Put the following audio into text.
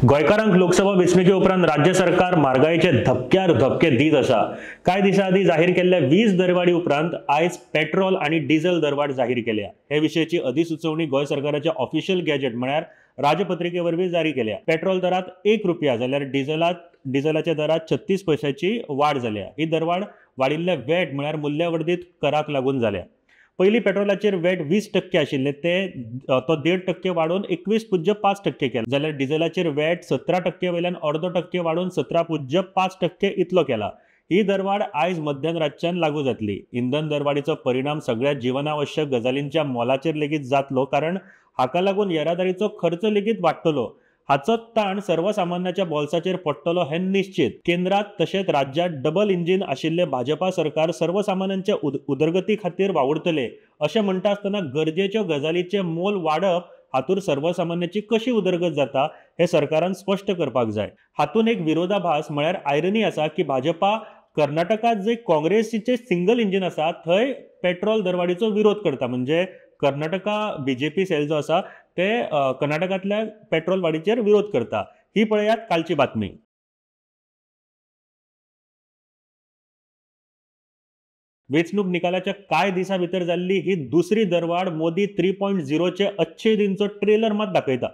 गोंयकारांक लोकसभा वेंचणुके उपरांत राज्य सरकार म्हारगायेचे धपक्यार धपके दीत आसा। कांय दिसा आदीं जाहीर केल्ल्या वीज दरवाडी उपरांत आयज पेट्रोल आनी डिझेल दरवाड जाहीर केल्या। हे विशयीची अधिसुचोवणी गोंय सरकाराच्या ऑफिशियल गॅजेट म्हळ्यार राजपत्रिके वरवीं जारी केल्या। पेट्रोल दरात ₹1 जाल्यार डिझेलाच्या दरात 36 पैशांची वाड जाल्या। ही दरवाड वाडिल्ल्या वॅट म्हळ्यार मूल्यवर्धित कराक लागून जाल्या। पयलीं पेट्रोलाचेर वॅट 20% आशिल्ले तो 1.5% वाडून 21.5% केला, जाल्यार डिझेलाचेर वॅट 17% वयल्यान अर्दो टक्के वाडून 17.5% इतलो केला। ही दरवाड आयज मध्यान रातच्यान लागू जातली। इंधन दरवाडीचो परिणाम सगळ्या जीवनावश्यक गजालींच्या मोलाचेर लेगीत जातलो, कारण हाका लागून येरादारीचो खर्च लेगीत वाडटलो। हाचो ताण सर्वसामान्याच्या बोल्साचेर पडटलो हें निश्चित। केंद्रात तशेंच राज्यात डबल इंजिन आशिल्ले भाजपा सरकार सर्वसामान्यांच्या उदरगती खातीर वावुरतले अशें म्हणटा आसतना गरजेच्यो गजालींचें मोल वाडप हातूंत सर्वसामान्याची कशी उदरगत जाता हें सरकारान स्पश्ट करपाक जाय। हातूंत एक विरोधाभास म्हळ्यार आयरनी आसा की भाजपा कर्नाटकात जे काँग्रेसीचे सिंगल इंजिन आसा थंय पेट्रोल दरवाडीचो विरोध करता। म्हणजे कर्नाटका बीजेपी सेल जो आसा ते कर्नाटकांतल्या पेट्रोल वाडीचेर विरोध करता। ही पळयात कालची बातमी। वेंचणूक निकालाच्या कांय दिसां भितर जाल्ली ही दुसरी दरवाड मोदी 3.0 चे अच्छे दिनचो ट्रेलर मात दाखयता।